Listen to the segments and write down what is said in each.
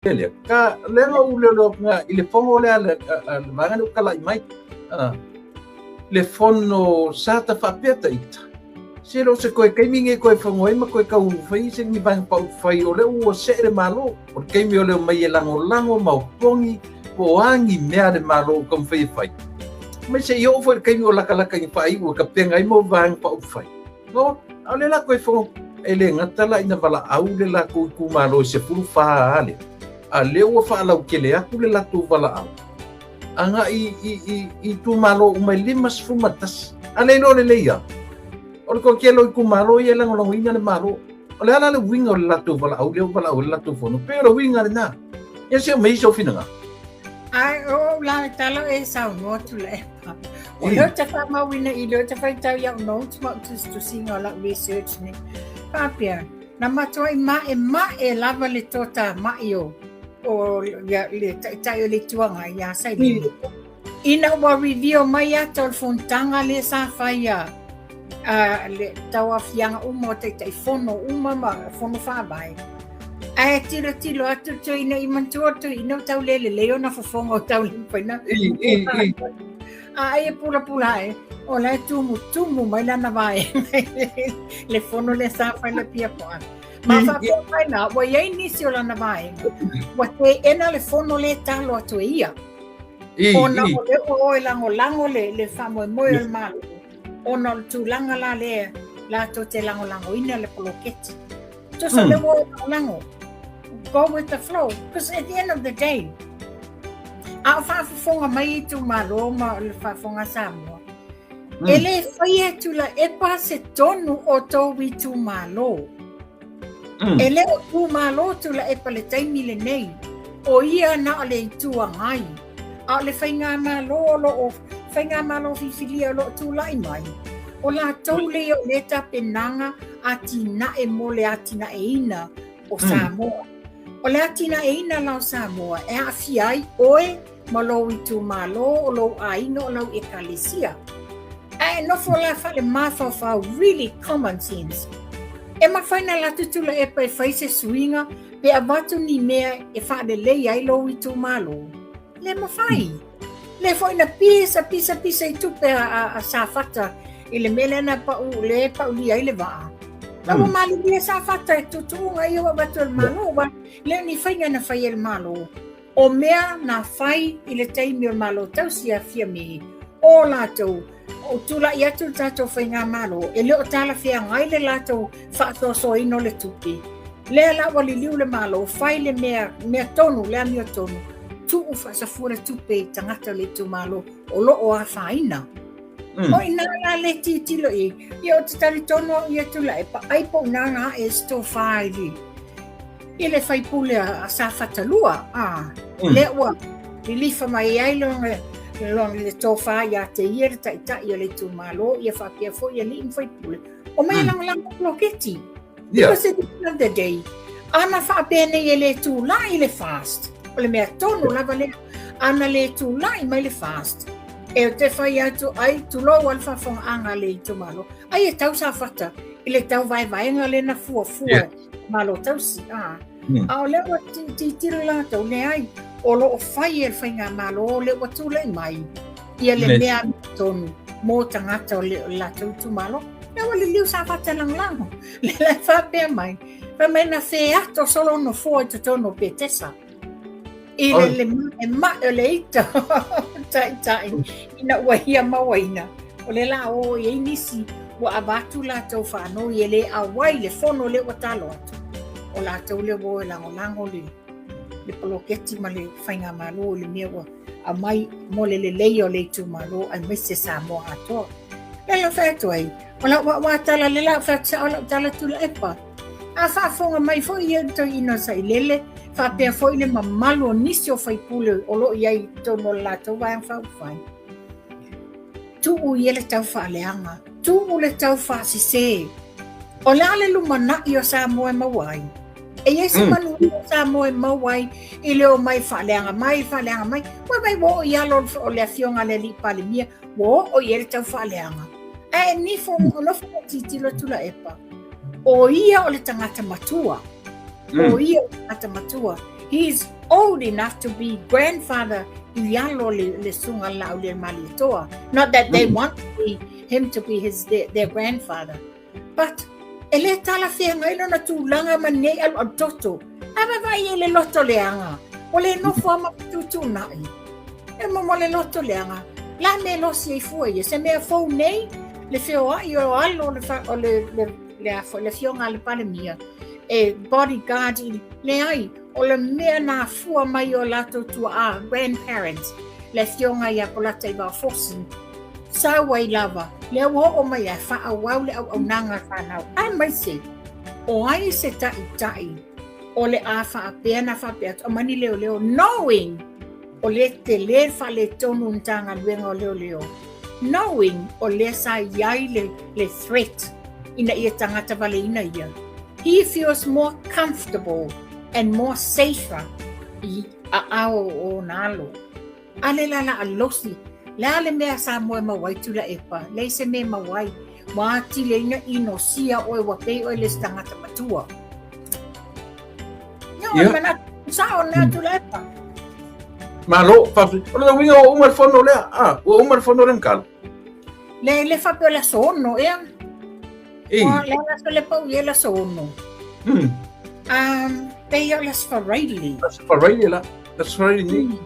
ele ka lenga ulelo nga ile fongo le ale vanga no kala mai le fono sata faapeta ita se lo se koe kaiminge koe fongo e ma koe ka u fai se ni bang pa fai o le u se le malo por kai mi o le mai lango mau pongi po angi mea de malo kom fai mai se yo foi kai mi o laka ni fai u ka penga i mo vang pa fai no ale la koe fongo ele ngata la ina vala au le la ku malo se fulu fa ale a leo fa la ukele aku le la tu vala au anga i tu malo mai limas fumatas ale no le leia o ko kelo ku malo ye la ngolo winga le malo o le ala le winga la tu vala au le la tu fono pero winga na ya se mai so finanga ai o la talo e sa no tu le o le ta fa ma winga i le ta fa ta ya no to singa la research ni papia na matoi ma e lava le tota ma io o le tai le tuanga ya sai ina wa review mai ya tol fontanga le sa faia le tawa fianga umo te fono uma ma fono fa bai ai tiro atu to ina imantuoto ina tau le leona fofongo tau le paina ai pula o la tumu mai la na vai le fono le sa fa le pia po ma fa pai na wa ye inicio la na vai wa te ena le fono le talo atu ia ona le o lango le fa mo el mal ona tu langa la to te lango ina le poloketi to so le mo lango go with the flow because at the end of the day a fa fonga mai tu malo ma le fa fonga samo ele fai Tuilaepa se tonu o to wi tu malo ele o tu malo Tuilaepa le taimi le nei o ia na le tuangai a le whainga malo fifilia lo tu lai mai o la tau le o le tapenanga a tina e mole a tina e ina o Samoa o le a tina e ina lau Samoa e a fiai oe malo i tu malo o lo aino o lau ekalisia e no fo la fa le mafa fa really common sense e ma faina la Tuilaepa e fai se suinga pe abatu ni mea e fa de le ai lo i tu malo le ma fai le foi na pisa i tupe a safata ile melena pa u li ai le va la mali dia safata e tutunga io va batul malo ba le ni fai na fai el malo o mea na fai ile taimi o malo tau si a fia mi o lato o tula ia tu tato fai nga malo e le o tala fia ngai le lato fa so ino le tupi le la wali liu le malo fai le mea tonu le mea tonu tu ufa sa fura tupe tangata le tu malo o lo o a faina o ina la le titilo e io te tali tono ia Tuilaepa ai po nana e sto fai ile fai pule a safata lua le ua lilifa mai ai long le tofa ya te ia ta ia le tu malo ia fa pia fo ia li fai pule o mai lang bloketi because at the end of the day ana fa bene ile tu la ile fast o le mea tonu lava le ana le tu lai mai le fast e te fai atu ai tu lo alfa fong anga le tu malo ai e tau sa fata ile tau vai nga le na fua malo tau si a le wa ti la tau le ai o lo fai e fai nga malo le wa tu le mai ia le mea tonu mo tangata le la tu malo e wa le liu sa fata lang le fa pe mai pa me na fe ato solo no fo te tono petesa ile le ma le ita tai ina wahia mawaina o le la o ye nisi wa abatu la to fa no ye le awai le fono le watalo o la to le bo lango le poloketi ma le fainga malo le mewa a mai mo le o le tu malo ai me se Samoa ato le la fa to ai wa tala le la fa tala Tuilaepa a fa fonga mai fo ye to ino sai lele fa pe foi le mamalo nisio fai pule o lo ia to no la to va fa fai tu u ile tau fa leanga tu u le tau fa se o la le lumana io Samoa mawai e ese manu Samoa mawai ile o mai fa leanga mai wa mai wo ia lo o le fionga le li pale mia wo o ile tau fa leanga e ni fo no fa titilo Tuilaepa o ia o le tangata matua o ia o tangata matua He's old enough to be grandfather Ialo le sunga lau le malitoa. Not that they want him to be their grandfather. But ele tala fia ngai lona tūlanga manei al toto. Ava vai ele loto leanga. Ole no forma tutu nai. E mo le loto leanga. La me lo si foi, se me fo nei le fio io allo le fionga le palemia. E bodyguard le ai o le mea na fua mai o lato tua grandparents le fionga ia polata i ba fosin sa wai lava le o mai a fa a wau le au nanga whanau ai mai se o ai se tai o le a fa a pena fa pia o mani leo knowing o le te le fa le tonu ntanga luenga o leo knowing o le sa iai le threat ina ia tangata vale ina ia. He feels more comfortable and more safer o nalo. Ale la alosi. La le mea sa moe mawai Tuilaepa. Le se me mawai. Maati le ina ino sia oe wapei oe le stangata matua. No, mana sa o na Tuilaepa. Malo, fafi. Ola winga o umar fono le. O umar fono renkal. Le fape la sono, ea. Le la pau ye la sono. They are las Farrelly. Las Farrelly la. Las Farrelly.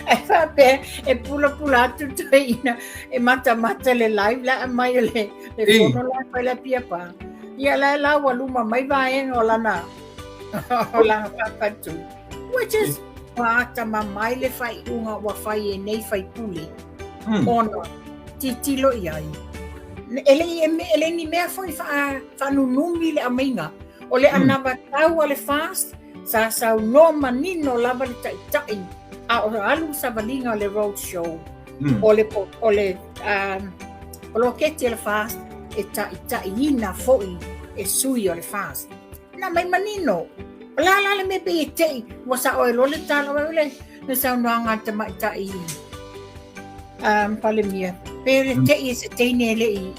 E fape e pula tutu ina e mata le live la mai le fono la pa la pia pa. Ia la waluma mai vai o lana. O lana papatu. Which is pata mamai le fai unga wa fai e nei fai puli. Ono titilo iai. Ele ni mea foi fa nunumi le aminga. O le anava tau ale fast sa no manino lava le tai a o alu sa valinga le road show. O le keti le fast e tai ina foi e sui o le fast. Na mai manino. La le me pe te wasa o lo le talo le sa noanga te mai tai. Palemia. Pero te is te nele i.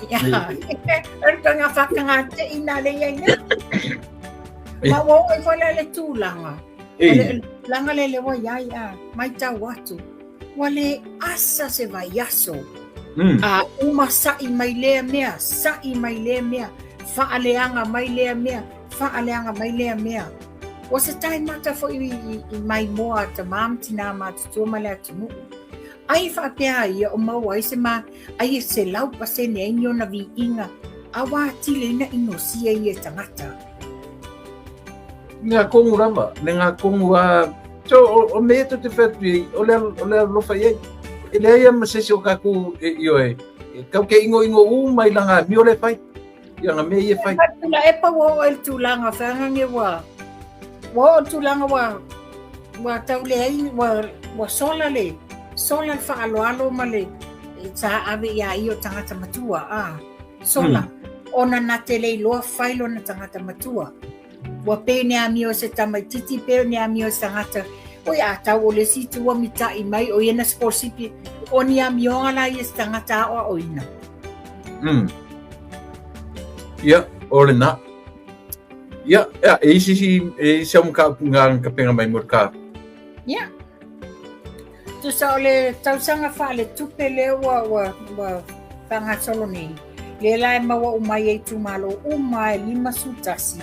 Ertanga fakanga te ina le ia. Ma wo e fala le tūlanga. Langa le wa ia mai ta watu. Wale asa se vai aso. Uma sai mai le mea, faaleanga mai le mea. Was a time mata fo i mai moa ta mam tina ma tu mala tu. Ai fa pea ia o mau ai se ma ai se lau pa se ne inyo na vi inga awa tile na inosia ia tangata. Nga kongu rama, nga kongu so o me to te fetui o le lo fa ye. Ele ia ma se o kaku io e. Kau ke ingo mai langa mi o le fai. Ia nga me ia fai. La epa wo el tulanga fa nge wa. Wo tulanga wa tau le ai wa sola le. Sola fa alo male sa ave ia io tangata matua sola ona na tele lo failo na tangata matua wa pe ne amio se tamatiti pe ne amio tangata o ia ta o le situ wa mita i mai o ina sporsipi oni amio ala i tangata o ina ia orena ia e si um ka punga ka penga mai morka ia tu sa ole tau sanga fa le tupe le wa tanga soloni le lai ma wa umai e tu malo umai lima sutasi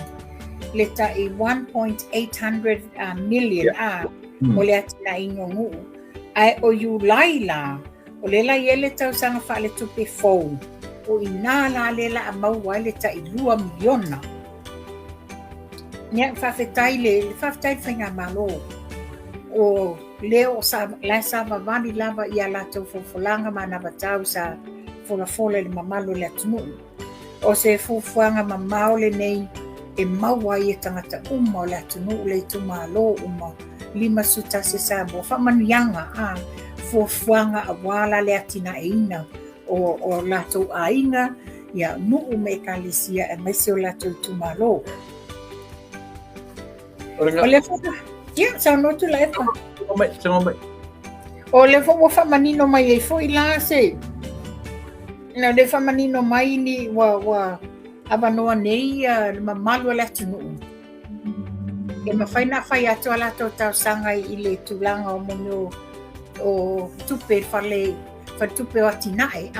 le ta e 1.800 million o le atina ingongu ai o yu laila o le la yele tau sanga fa le tupe fo o ina la le la mau wa le ta i 2 miliona nya Faafetai le Faafetai fanga malo o leo sa vavani lava ia latou fofolanga mana vatau sa fola le mamalo le atunu o se fufuanga mamao le nei e maua i tangata o le atunu le tumalo lima sutase sa bo famanianga fufuanga awala le atina ina o latou ainga ia nuu me kalisia e mai se o latou tumalo o le ia sa no Tuilaepa o le fo fa manino mai e fo ila se na le fa manino mai ni wa avanoa nei mamalo le tunu E mawhaina whai atu ala tau tau sanga I le tūlanga o mono o tupe whale tupe o atinae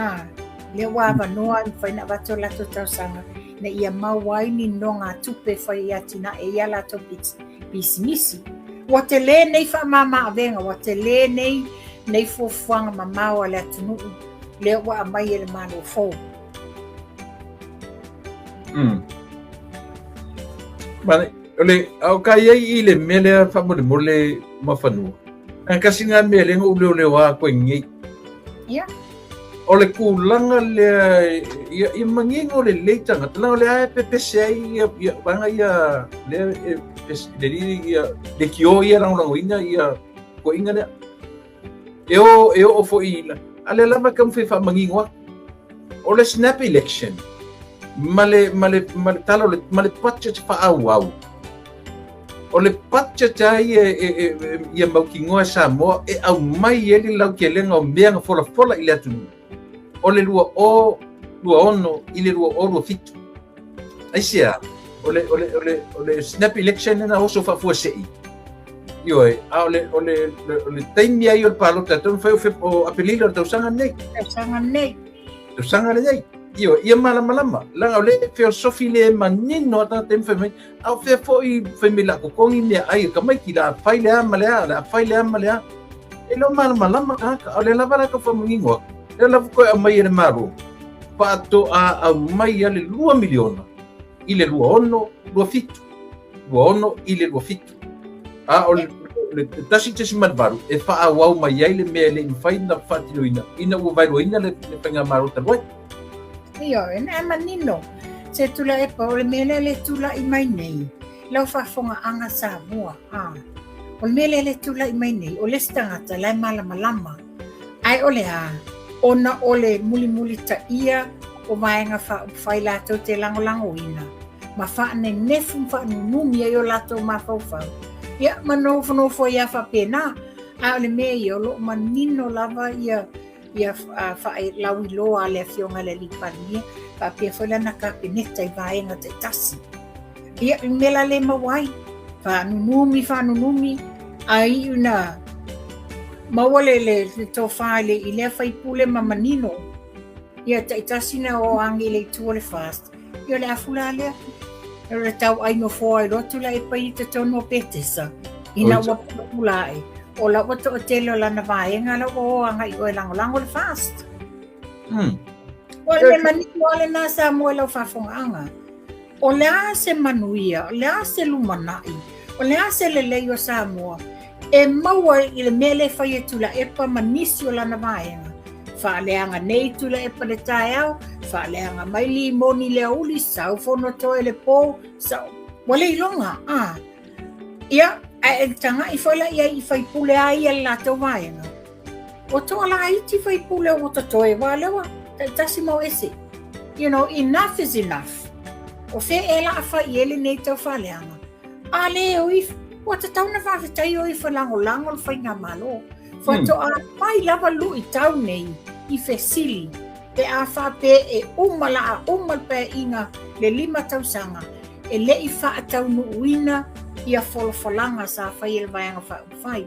le wawa noa whaina watu ala tau tau sanga na ia mawai ni no ngā tupe whai atinae ia la tau pisimisi wa te le nei wha mama avenga wa te le nei fofuanga mamau ale atunu le wa amai ele mano fo Mane ole au kai ai le mele fa mole Moafanua. Ang kasi nga mele nga ule wa ko ngi. Yeah. Ole kulanga le I mangingo le leita nga tala ole ai PPCI ya banga ya le le kio ya lang ina ya ko inga le. Eu ofo ila. Ale lama kam fa mangingo. Ole snap election. Male talo male patcha fa au. Ole patcha tai ia maukingoa Samoa au mai ele lau ke lenga o mea fola ile atu. Ole lua ono ile lua fitu. Aisia ole snap election na oso fa fuasei. Yo ole taimi ai o palota ton fa o apelilo tau sanga nei. Tau sanga nei. Yo ia malama la ole filosofi le manino ta tem fe au fe foi mila ko kongi me ai ka mai kila faile amalea elo malama ka ole la bara ka fa mungo ela ko mai le maru pa to a mai ale 2 miliona ile luono ile fitu ole le tasi te simadvaru e fa au mai ai le me le faina fatiloina ina u vai loina le penga maru taloi Iyo, ena manino. Se Tuilaepa o le mele le tula I mai nei. Lau whafonga anga Samoa. O le mele le tula I mai nei. O le stangata lai malama. Ai ole ona ole muli ta ia o maenga whai lato te lango ina. Ma whaane nefu whaanunumi ai o lato mawhauwhau. Ia manofo ia whapena. Ai ole mea I o lo manino lava ia whae lawi loa le fionga le lipania pa pia whaila na ka peneta I vaenga te tasi. Ia mela le mawai whanunumi ai una mawale le tō whaile I le whai pule mamanino. Ia te tasi na o angi le tua le fast. Ia le afula lea. Ia tau aino fōa I rotu la e pai te tono petesa. Ina wapula e. O la wato o telo la na vaenga la o anga I o lango le fast. O le manino le na Samoa la whafonga anga. O le se manuia, o le se lumanai, o le se le leo Samoa. E maua I le mele whai e Tuilaepa manisi o la na vaenga. Whaaleanga nei Tuilaepa le tae au, whaaleanga mai li moni le uli, sau fono toe le pō, sau. Wale I longa, Ia, e tanga I whaila ia I whai pule ai a la tau vaenga. O toa la iti whai pule o ta toe walewa, tasi mau ese. You know, enough is enough. O fe e la whai ele nei tau whaleanga. A le o if, o ta tau na Faafetai o I whalango le whai ngā malo. Wha to a mai lava lu I tau nei, I fesili. Pe a whape e umal pe inga le 5 tausanga. E le I wha tau nuuina, ia folanga sa whai ele vaianga whai.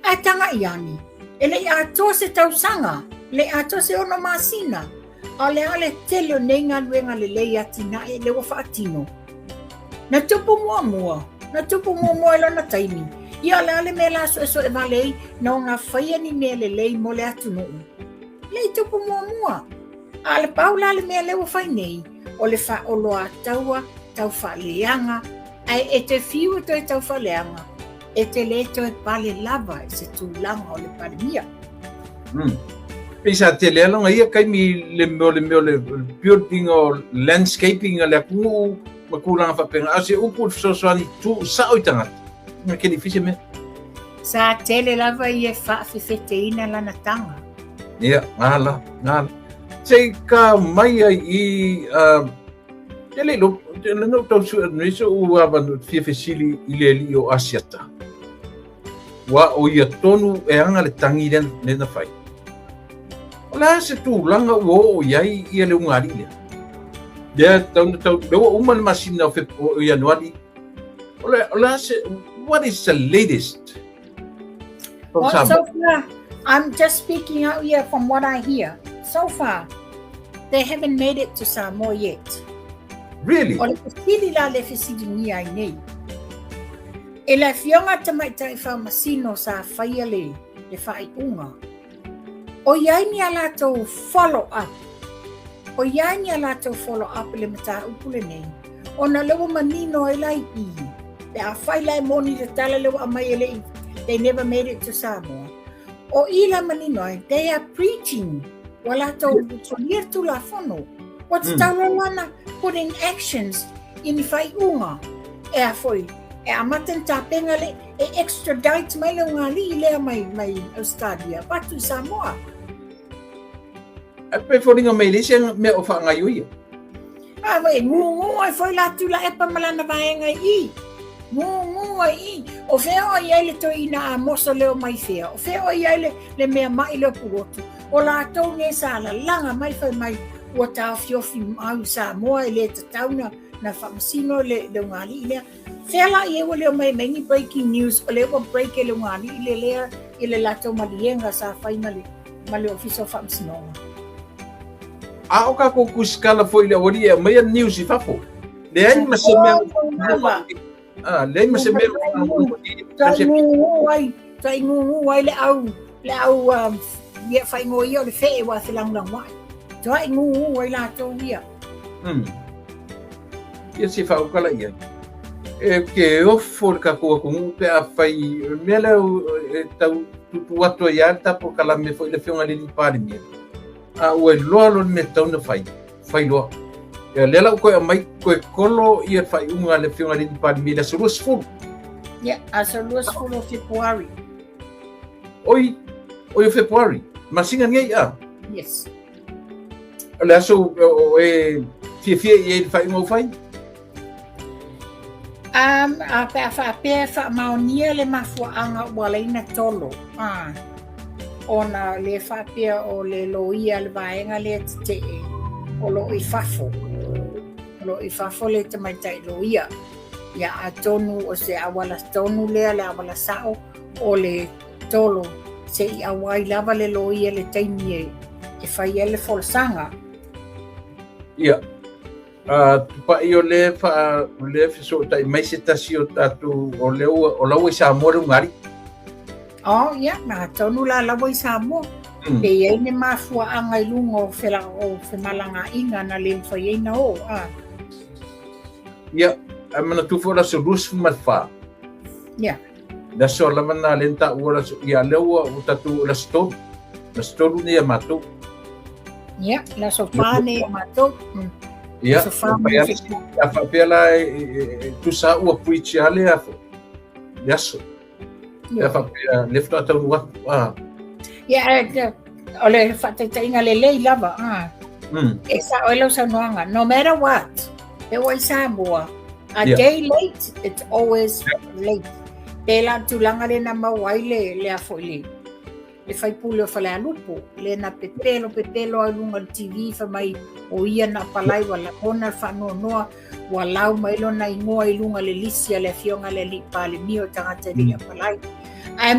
A tanga I ani. E le a tose tausanga, le a tose ono masina. A le ale telo nei ngā luenga le lei atina e le wafa atino. Na tupu mua ilo na taimi. Ia le ale me la so e valei na o ngā whaia ni me le lei mo le atunu. Le tupu mua. A le paula le me le wafai nei. O le wha oloa taua, tau wha leanga. Ai e te fiu to e tau wha leanga. E te le to e pale lava e se tūlanga o le parimia. Pisa te lea longa ia kai mi le building o landscaping le kungu makulanga whapenga. Ase upu soani tu sao I tangata. Ma keni fise me. Sa tele lava I e Faafetai lana tanga. Ia, ngala. Sei ka mai I tele lo no tau su niso u avan fiefesili I le li o asiata. Wa o ia tonu e anga le tangi le na fai. Ola se tu langa o iai ia le ungari le. Dia tau do uma le masina o Januari. What is the latest? Well, so far, I'm just speaking out here from what I hear. So far, they haven't made it to Samoa yet. Really? O le fisili la le fisili ni ai nei. E la fionga tamaitai whamasino sa whaia le whaiunga. O iai ni ala tau follow up. O iai ni ala tau follow up le mata upule nei. O na lewa manino e lai I. Le a whai lai moni le tala lewa amai ele. They never made it to Samoa. O ila manino ai, they are preaching. Wala tau tulir tu la fono. What's tawana putting actions in whaiunga. E a foi. E a matan tapenga le e extradite mai le ngali le mai Australia. Patu Samoa. E pe fōringa mai lese me o whaangai ui. Wai, ngungu ai foi la Tuilaepa malana vaenga I. Ngungu ai. O feo ai ele to ina a moso leo mai fea. O feo ai ele le mea mai leo purotu. O la tau nge sa la langa mai fai mai. Ua tau fiofi au Samoa ele te tauna na whamasino le ngali lea. Fea la i ewa leo mai mengi breaking news. O leo break ele ngali ile lea ile la tau malienga sa fai mali ofiso whamasinonga. A o ka ko kuskala fo ile ori e mai news I fafo. Le ai ma se me le ma se me tai ngungu ai le au ia fai ngoi o le fe wa se lang lang wai. Tai ngungu ai la to ia. Ia se fa o kala ia. E ke o for ka ko pe a fai mele tau tu ato ia ta po kala me foi le fionga li pari me. A o lo me tau na fai lo. E lela ko mai ko kolo ia fai unga le fionga li pari me le surus fu. Yeah, as a loose full of February. Oi February. Masinga ngai a. Yes. Le aso e fie e fai mo fai. A pe maonia le mafuanga wala ina tolo. Ona le whapea o le loia le vaenga le te o lo I fafo. Lo I fafo le te maitai loia. Ia a tonu o se awala tonu lea le awala sao o le tolo se I awai lava le loia le taimi e whai ele folsanga. Ia. Tupa I o le fiso tai mai se tasi o tatu o lau I Samoa le ngari. Oh, ia, na tonu la lawa I Samoa. Pe iei ne mafua anga I lunga o whemalanga inga na le whai eina o. Ia, mana tufo la so rus fumalfa. Ia. Da so la mana lenta ora ia lewa o tatu la stone. La stone ni mato. Ia, la sofane mato. Ia, a fapela tu sa o preach ale afo. Yaso. Ia fapela lift out of what. Ia, ole fatatainga le lei lava. Esa oilo sa noanga. No matter what, it was Samoa. A day late, it's always late. Pela tulanga le na mawai le afo le. Le fai pule o fale alupo. Le na pepelo alunga TV fa mai o ia na palai wala ona whanua noa walau mailo na ingoa ilunga le lisia le fionga le li pale mio tangata li palai. Ai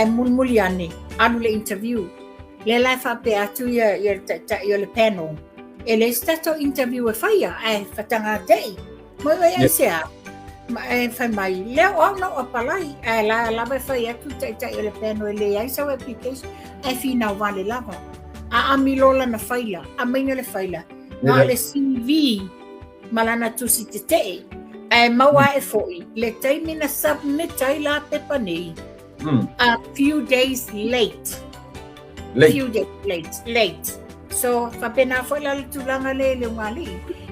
mulmuli ane. Anu le interview. Le lai whape atu ia le panel. E le stato interview e whaia. Ai whatanga tei. Mai ai sea. E whai mai. Leo au no a palai. Ai lava whai atu tai le panel. E le ai sau application. Ai whina wale lava. A amilola na whaila. A mainga le whaila. Nga le CV. Malana tusi te te. Ai maua e foi. Le taimina submit ai la pepa nei. A few days late. Few days late. So, whapena whaila le tulanga le ngali.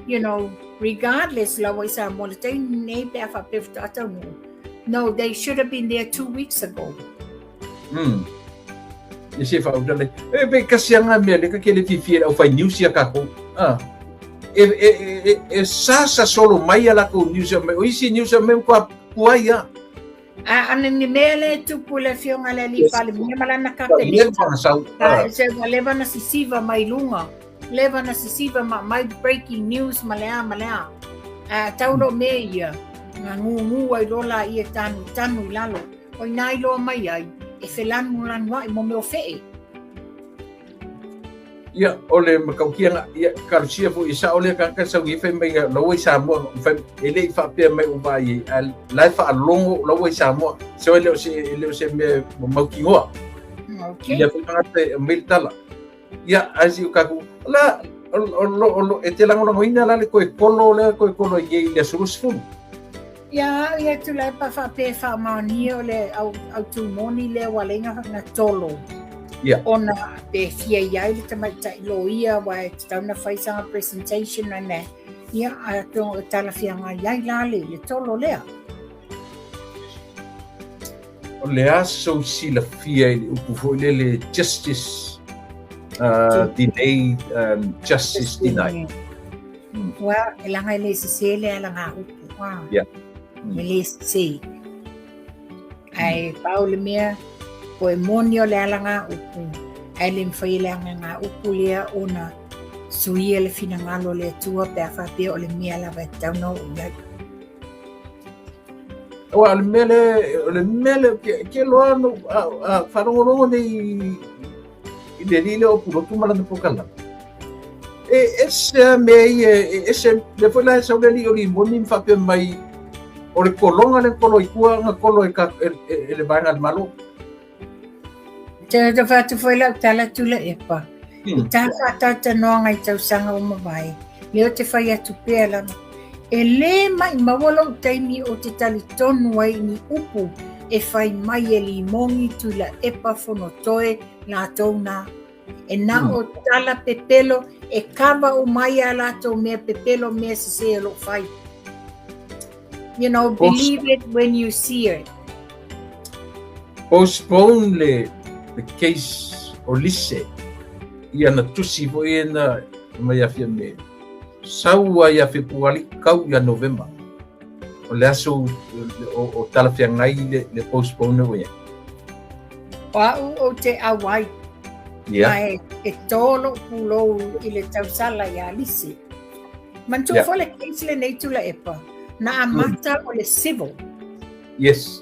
You know, regardless la waisa mo le taim nei pe a whapefta atau no, they should have been there 2 weeks ago. Isi fa udale. Be kasianga me le ka kele fifia o fai news ya kako. Sasa solo mai ala ko news me. O isi news me ko puaya. Ana ni mele tu pula fionga le li pale me malana ka pele. Se leva na sisiva mai lunga. Leva na sisiva mai breaking news malea. Taulo meia. ngā ngu ai lola I tanu I lalo. O nai loa mai ai, e whelanu lanua I mo meo whee. Ia, ole makaukia ia karusia fu isa ole ka sa wi fe mai lo sa mo fe ele fa pe mai o vai lai fa longo lo sa mo so ele se me mo ki ho. Okay. Ia fa te miltala. Ia asi ka ku la lo e te lango no ina la le ko kolo ye le surusu. Ia Tuilaepa Faafetai Faamani ole au tu moni le walenga na tolo. Yeah. Ona te fia iai le tamaitai loia wa e tauna whaisanga presentation na ne. Ia a tonga tala fia ngā iai lale le tolo lea. O le aso si la fia I upu fo le justice delayed justice denied. Wa e langa le se le ala ngā upu. Yeah. Le se. Ai paule mea ko e moni o le ala ngā upu. Ai le mwhai le ngā upu lea ona suia le fina ngalo le tua pe a whapea o le mea lawa e tauna o iai. Wa le mele ke loa no wharongorongo nei I le rile o purotu malana pokala. Ese mei ese le foi la sa le li o li moni whapea mai o le kolonga le kolo ikua nga kolo e le vanga le malo. Te whatu whai lau tala Tuilaepa. I tā whātau te noa ngai tau sanga o mawai. Leo te whai atu pēa lana. E le mai mawalau taimi o te tali tonu ai ni upu e whai mai e li mongi Tuilaepa whonotoe lātou nā. E nā o tala pepelo e kawa o mai a lātou mea pepelo mea se lo whai. You know, believe it when you see it. Postpone the case o lise ia na tusi vo ena mai afia me saua ia februari kau ia november o le aso o tala fia ngai le postpone o ia o te awai mai e tolo pulo I le tausala ia lise mantu fole case le nei Tuilaepa na amata o le civil yes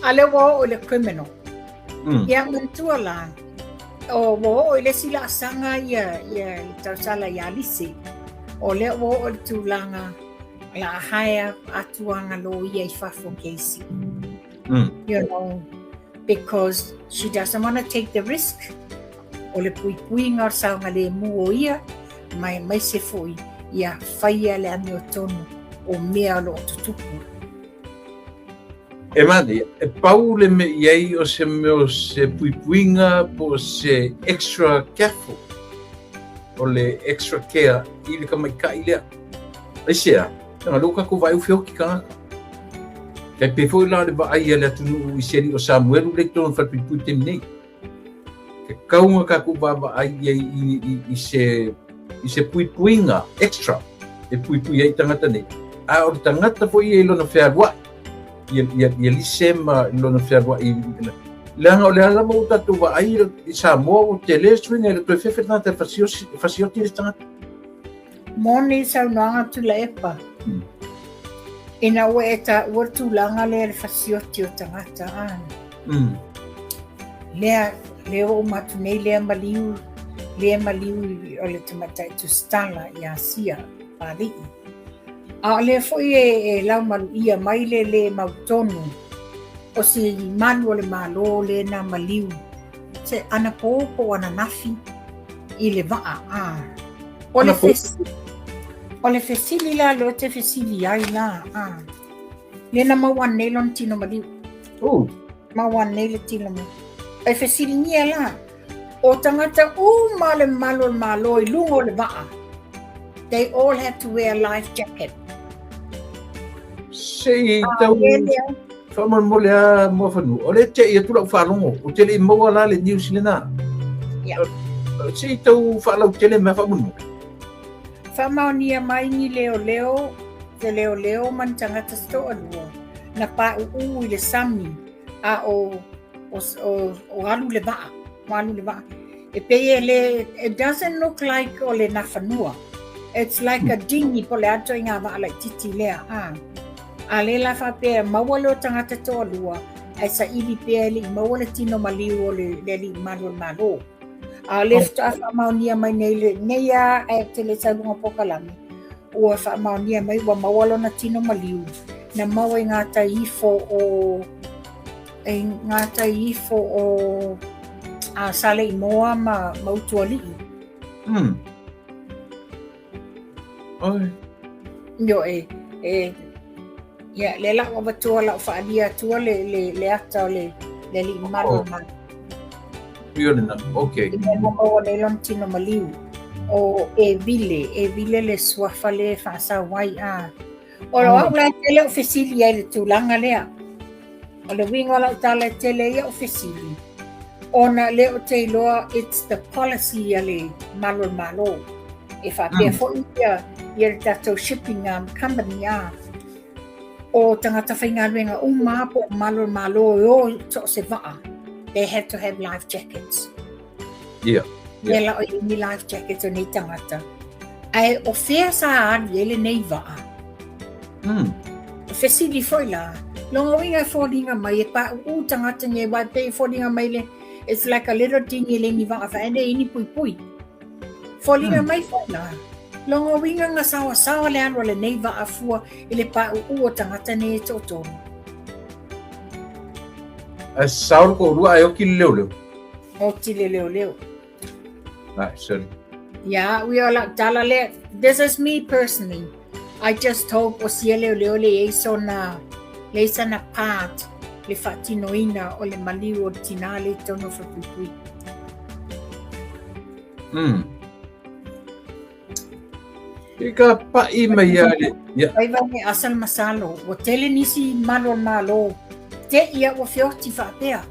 alewo o le criminal ia mantua la o le sila sanga ia tausala ia lisi o le o tulanga la haya atuanga lo ia I fafo case you know because she doesn't want to take the risk o le pui ngar sanga le muo ia mai se foi ia faia le ami o tonu o mea lo tutupu e mani, e pau le me iei o se meo se puipuinga po se extra careful o le extra care I le kamaikai lea. Ai sea, nga luka ko vai ufio ki kanga. Kai pefo la le va ai le atunu I seri o Samuelu le tono whapipui te nei. Ke kaunga ka ko va ai I se puipuinga extra e puipui ai tangata nei. A o tangata fo I lona whea wai. Ia li sema lona fiarwa I langa o le ala mo tatu wa ai I Samoa o te le swinga le toi whewhetana te whasioti le tangata. Moni sau noanga Tuilaepa. Ina ua e ta ua tūlanga le whasioti o tangata ana. Lea o matu nei lea maliu o le tamatai tu stala I Asia pari. A le foi e lau malu ia mai le mautonu o si manu o le malo le na maliu se ana po ana nafi I le vaa o le fesili la lo te fesili ai la le na mawan nelon tino maliu mawan nele tino mo ai fesili nia la o tangata ma le malo I lungo le vaa. They all have to wear a life jacket. Sei tau whaman mo lea Moafanua. O le te ia tula whalongo. O te le maua la le New Zealand. Sei tau whalau te le mea whaman mo. Whamaunia mai ni leo. Te leo man tangata sto alua. Na pa I le sami. A o alu le vaa. E peye le, it doesn't look like o le Nafanua. It's like a dinghy po le ato inga wa ala titi lea. A le la fa pe mawalo tangata to lua. Ai sa ili pe li mawala tino maliu le li malo. A left a fa maunia mai nei a te le sa lunga po kalami. Ua fa maunia mai wa mawalo na tino maliu. Na mawa ngata ifo o a sale I moa ma mautuali. Oi. Yo ya le la wa tua la fa dia tua le ata le li malo ma. Yo na. Okay. O le lon tino maliu. O vile le swafa le fa sa wai a. O lo la tele ofisili le tulanga le. O le winga la tale tele ofisili. Ona le o te loa, it's the policy ale malo. If I pay for ia tato shipping company o tangata whainga renga po malo o to se waa. They had to have life jackets. Yeah. Nela o ini life jackets o nei tangata. Ai o whea sa ari ele nei waa. O whesili whoila. Longa winga whodinga mai e pa u tangata nye wai pe whodinga mai le. It's like a little dingy le ni wanga whaende ini pui. Wholinga mai whoila. Longa winga nga sawa le anwa le nei waa fua ele pa u o tangata ne toto. A saur ko rua ai o ki leo. O ti leo. Sorry. Yeah, we are like dalale. This is me personally. I just hope o sia leo le so na part le fatinoina o le maliu o tina le tono whapupui. Ika pa I mai ale. Ai wange asal masalo. O tele nisi malo. Te ia o whioti whapea.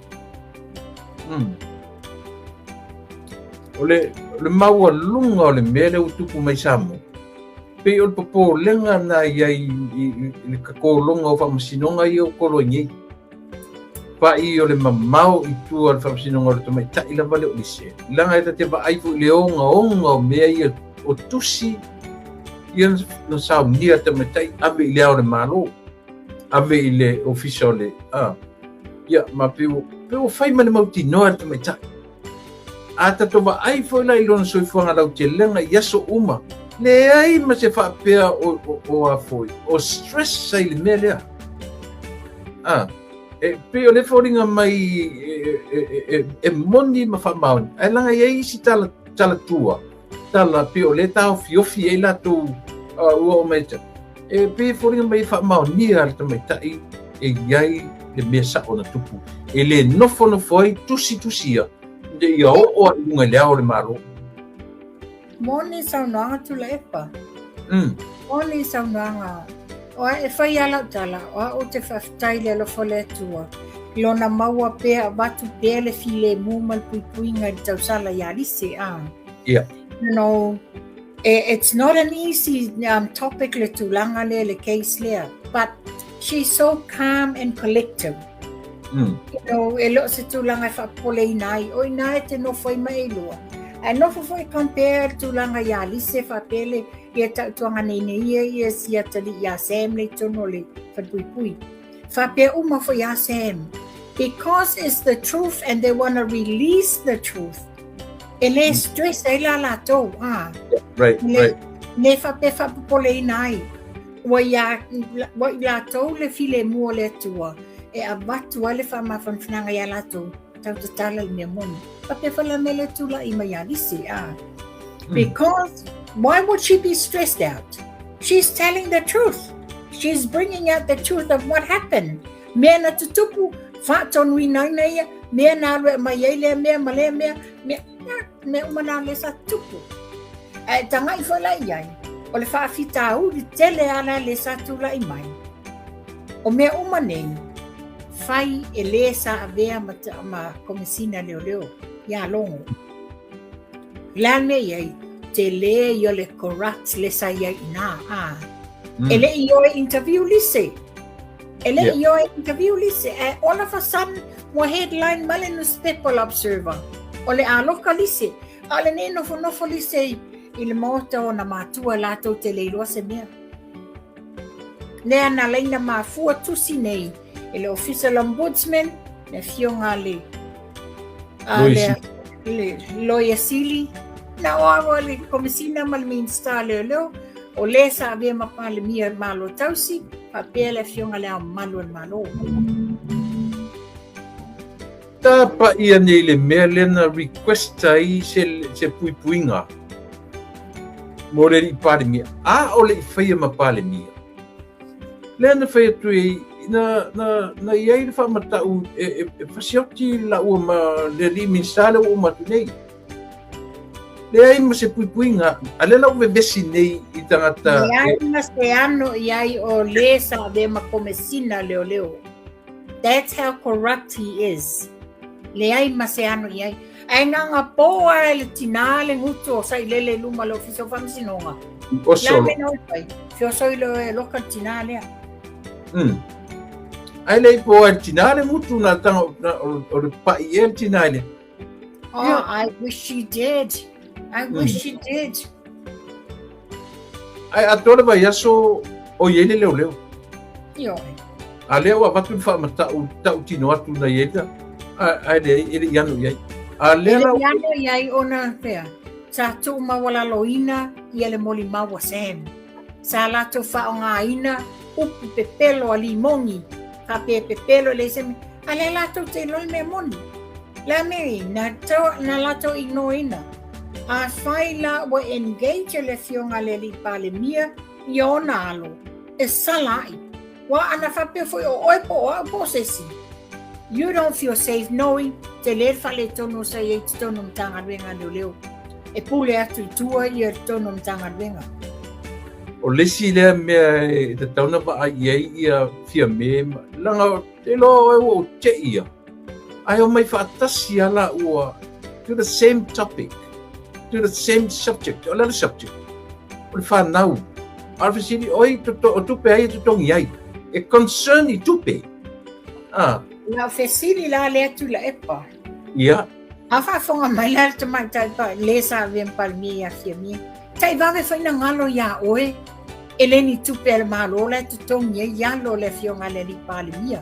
O le maua lunga o le mele utupu mai samu. Pe o popo lenga na I le kakolonga o whamasinonga I o kolo ngi. Pa I o le mamau I tua le whamasinonga o le tamai ta ila vale o lise. Langa ita te wa aifu le onga o mea I o tusi I no sao nia tamai tai ave I lea o le malo. Ave I le official le. Ia, ma pe o whai mani mauti noa le tamai tai. A tato wa aifu ila I lona soifuanga lau te lenga yaso uma. Le ai ma se whapea o a foi. O stress sai le mea lea. Pe o le whoringa mai e moni ma whamaun. Ai langa iei si tala tua. Tala pe o le tau fiofi e lato ua o meita. Pe whoringa mai whamaun ni ar tamai tai e iai le mea sa o na tupu. E le nofo ai tusi ia. De ia o unga lea o le maro. Moni saunoanga Tuilaepa. Moni saunoanga. Oa e whai ala tala. Oa o te Faafetai le lofo le tua. Lona maua pea watu pea le file mumal pui ngai tausala yalise. Yeah. You know, it's not an easy topic le tulanga le case le. But she's so calm and collective. You know, e lo se tulanga whapole nai. O nai te no whai mai lua. E no foi compare tulanga yalise whapele ia tautuanga nei ia sia tali ia Sam le tono le whapui. Whape uma for ia Sam. Because it's the truth and they want to release the truth. E le stress e la lato. Right. Le whapole nai. Wa lato le file mua le tua. E abatua le whamawhanwhananga ia lato. Tala le mea moni. Pape whala mele tula I mayalisi. Because why would she be stressed out? She's telling the truth. She's bringing out the truth of what happened. Mea na tutupu, whaton winaina ia, mea na mayele mea male mea umana le sa tupu. Tangai whala iai. O le whaafitau li tele ala le sa tula I mai. O mea umanei. Fai e le sa avea ma komisina leo ya longo. Lane iai te le yo le corrupt le sa iai ina. Ele yo interview lise. All of a sudden mo headline male newspaper observer. Ole a lokalise. Ale ne nofo lise I le moto na matua lato te leilua se mea. Lea na leina mafua tusi nei, e le official ombudsman, le fionga le loia sili, na oawa le komisina ma le minsta leo, o le sa avea mapa le mia malo tausi, pa pea le fionga le malo al malo. Tapa ia nei le mea lena request ai se puipuinga. Mo le palemia. A o le whaia ma palemia. Lena whaia tui na iai le whamatau e whasioti la ua ma le li minsale ua matu nei. Le ai ma se puipuinga. A le lau vevesi nei I tangata. Le ai ma se ano iai o le sa avea ma komesina leo. That's how corrupt he is. Le ai ma se ano iai. Ai nganga poa le tina le ngutu o sai lele luma le ofiso whamsinonga. O solo. La mena oi, fio soi le loka tina lea. Ai le poa le tina le ngutu na tanga o le pai e le tina le. Oh, I wish she did. I wish she did. Ai atore vai aso o iele leo. Yo. A leo a watu whamatau tau tino atu na iele. Ai le ele ianu iai. Ele iano iai ona pea. Sa tu mawala loina ia le moli mawa sem. Sa lato whaonga ina upu pepelo a limongi. Ka pepelo le sem. Ale lato te loi me moni. La me na lato ignoina. A whai la wa engage le fionga le li pale mia I ona alo. E salai. Wa ana whape foi o oipo o posesi. You don't feel safe knowing te le fale tono sa ye tono mtanga renga leo. E pule atu tua ye tono mtanga renga. O lesi le me te tauna va ai ia fia me langa te lo o te ia. Ai o mai fatasi ala ua to the same topic, to the same subject, o la subject. O fa nau. Arfa sini oi to tupe ai to tongi ai. E concern I tupe. La fesili la le Tuilaepa. Ia. Afa fonga mai la te mai tai pa le sa vem palmi ya fiami. Tai va ve faina ngalo ya oe. Eleni tupe el malo le tu tongi ya lo le fionga le li palmi.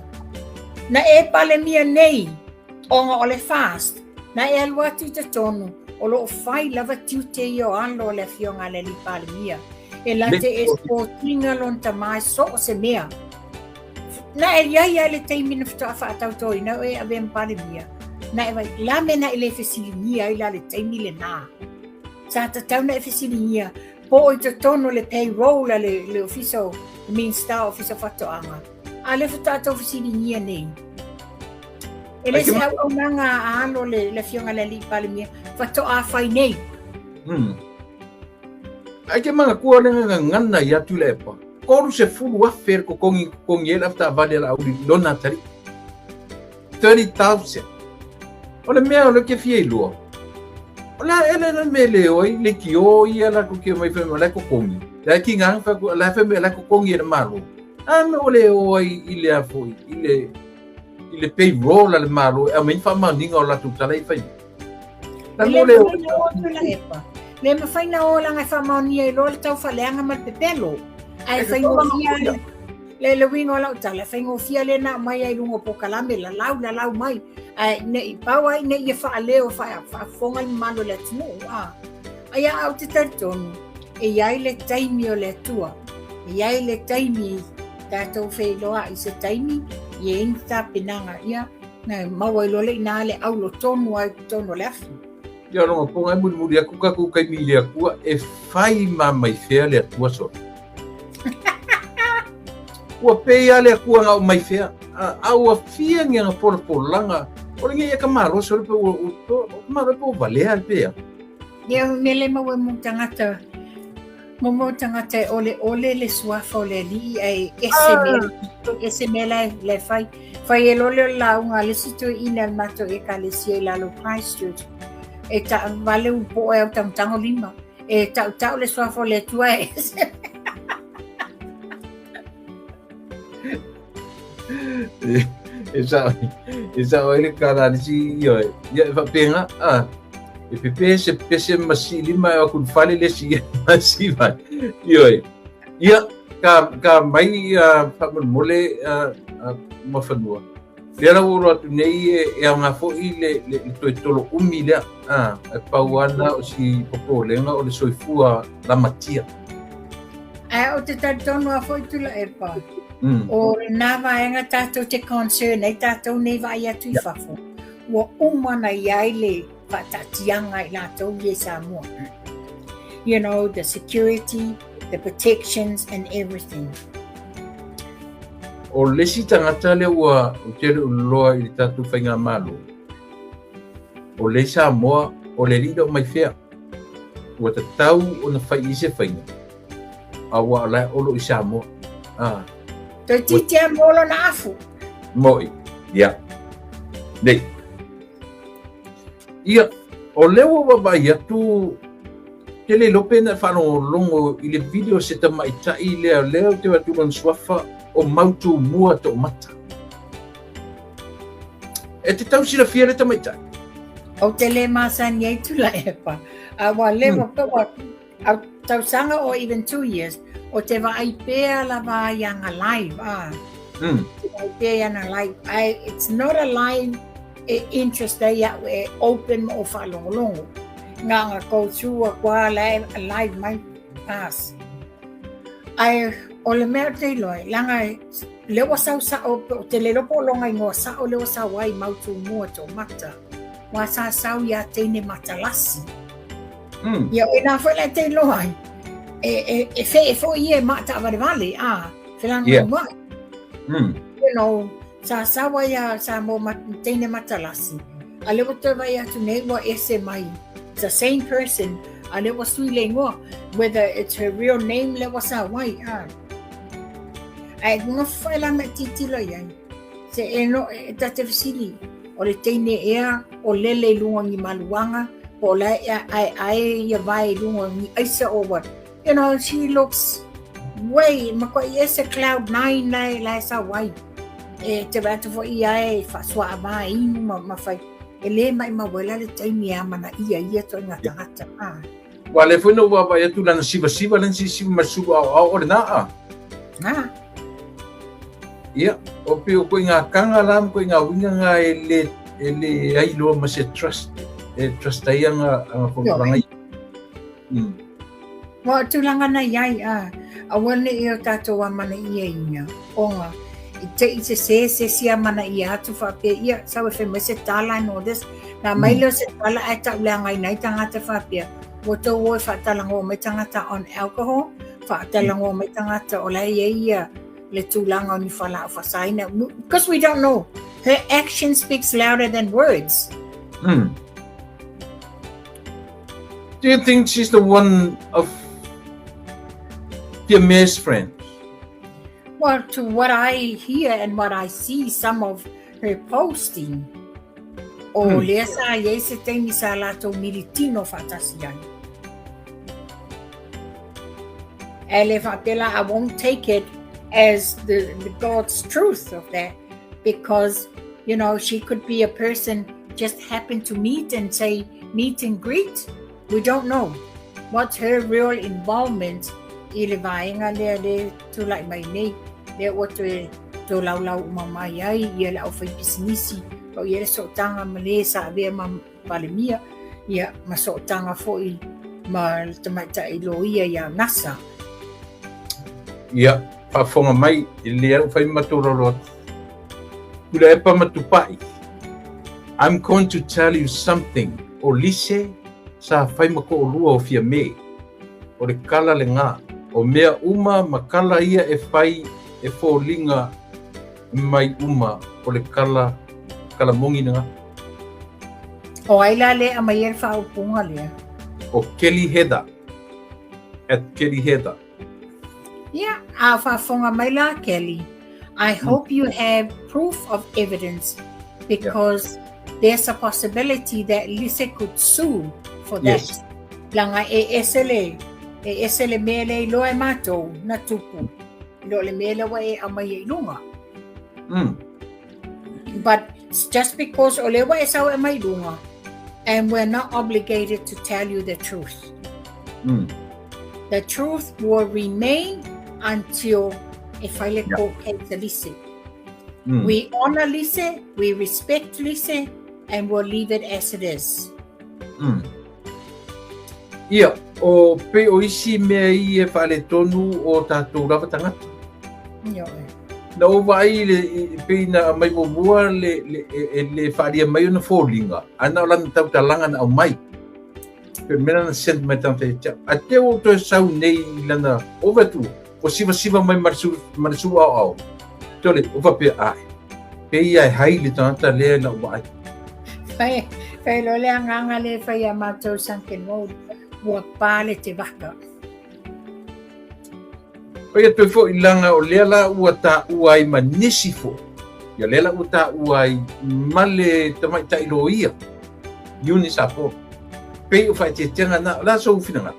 Na e palmi nei. Onga ole fast. Na e alwa tu te tonu. O lo fai lava tute yo anlo le fionga le li palmi. E la te esportinga lon tamai so se mea. Na e ia le taimi na fita whaatau toi na e avem palemia. Na e vai la mena ele fesilinia I la le taimi le nā. Sa tatau na e fesilinia po o te tono le payroll le ofiso, le minsta ofiso whatoanga. A le whatau fesilinia nei. Ele se hau au nanga a ano le fionga le li palemia whatoa whai nei. Ai ke mga kua nga ngana ia Tuilaepa. Koru se fulu afer ko kongi ele afta vale la uri lona tari. 30,000. Ole mea ole ke fie lua. Ola ele na mele oi le ki o ia la ko ke mai fe la ko kongi. La ki ngang fa ko la fe me la ko kongi ele maru. An ole oi ile afoi ile payroll le maru a min fa maninga ola tu tala I fai. La mole o le ma faina o la nga fa mania I lo le tau faleanga mal pepelo. Ai fai ngofia le wingo la tala fai ngofia le na mai ai lungo po kalame la lau mai ai ne pawa ne ia fa leo fa fonga I malo le tino ai au te tarton e ai le taimi o le tua e ai le taimi tato fei loa I se taimi e inta pinanga ia na maua I lo le na le au lo tonu ai tono le afi ia no po ngai muri aku ka ku kai mili aku e fai mai fea le tua so. Ua pea le kua ngau mai fea. Au a fia ngia ngā polanga. O ringa ia ka maro so pe o maro pe o valea pea. Ia mele maua mo tangata. Mo tangata ole le suafa o le li ai SML le fai. Fai e lole la unga le sito ina mato e ka le sia la lo Christchurch. E ta vale un po e o tango lima. E tau le suafa o le tua e Esa ele cara si yo ya fa penga pepe se pese masilima e kun fale le si masiva ioi ia ka mai mole Moafanua le la uro atu nei e nga fo le tolo umile e pauana o si popolenga o le soifua la matia o te tatonu a foi Tuilaepa o na vaenga tatou te concern ai tatou nei vai atu I fafo ua umana iai le fatatianga I latou I Samoa. You know, the security, the protections and everything. o lesi tangata le ua o te loa I tatou whainga malo o le Samoa o le rida o mai whea ua te tau o na whai ise whainga a ua lai olo I Samoa Toi titia molo na afu. moi ia nei ia o leo wa vai atu ke le lope na whanolongo I le video se ta mai tai leo te watu man swafa o mautu mua to mata e te tau sila fia le ta mai tai O te le masani ai Tuilaepa a wa lewa kawa a tau sanga o even 2 years o te wa ai pea la wa yanga live te wa ai pea yanga live it's not a live interest ai ya open o whalongolongo nga go through a kwa live mai pass ai o le mea te loi langa lewa sau o te le lopo longa ingoa sa o lewa sau ai mautu mua to mata wa sa sau ya teine matalasi ia o ina foi la te loi e fo ie mata vale filana mai you know sa sawa ya sa mo teine matalasi a lewa te vai atu nei wa ese mai the same person a lewa sui le ngoa whether it's her real name lewa sa wai ai no foi la metitilo ia se eno ta te fisili o le teine ea o lele lunga ni maluanga o la ai ya vai lunga ni aisa o what you know she looks way mako yes a cloud 9 la sa wai te va to ia fa swa mai ma fai ele mai ma wela le teine a mana ia to nga tangata wale foi no wa ya tu lana siva lan si masu o na ia o pe ko nga kanga lam ko nga winga nga ele ai lo ma se trust ai nga ko rangai wa tu langa na yai a wale e tato wa mana ia onga te se sia mana ia tu fa pe ia sa fe me se tala no des na mai lo se tala ata langa nai tangata fa pe wo to wo fa tala ngo me tangata on alcohol fa tala ngo me tangata o la ia le tulanga ni fala fa saina because we don't know her action speaks louder than words. Do you think she's the one of your Mayor's friends? Well, to what I hear and what I see, some of her posting, o lesa yese teni salato militino fatasian. Elefapela, I won't take it as the God's truth of that, because you know she could be a person just happen to meet and say meet and greet. We don't know what's her real involvement. Ilivainga le to like my name. Le o to lau mamai ai ia la o fai business o ia so tanga malesa ve ma palemia ia ma so tanga foi ma tamata ilo ia nasa ia fa fonga mai ile o fai maturoro Tuilaepa Tupài. I'm going to tell you something o lise sa fai mako o lua o fia me o le kala le ngā o mea uma makala ia e fai e fōlinga mai uma o le kala mongi nga. O aila le a mai e whaupunga lea. O Kelly Heather. At Kelly Heather. Yeah, a whafonga mai la Kelly. I hope you have proof of evidence because there's a possibility that Lise could sue for that. Yes. Langa e esele mele loe mato na tupu. Lo le mele wa e amai e lunga. But just because o le wa e sau e mai lunga, and we're not obligated to tell you the truth. The truth will remain until if I let go the lise. We honor lise, we respect lise, and we'll leave it as it is. Ia, o pe o isi mea I e whale tonu o tātou rawa tangata. Na o vai le pe na mai mua le wharia mai o na fōringa. Ana o lana tau talanga na au mai. Pe mena na sent mai tau te tia. A te o toi sau nei lana ovatu. O siva mai marisu au. Tole, o whape ai. Pe ia e hai le tangata lea na o vai. Whai lo lea nganga le whai a mātou sanken mō. Ua pāle te waka. Pai atu fo I langa o lea la ua tā ua I manisi fo. Ia lea la ua tā ua I male tamai ta ilo ia. Iuni sa po. Pei o whai te tianga na, la so uwhinanga.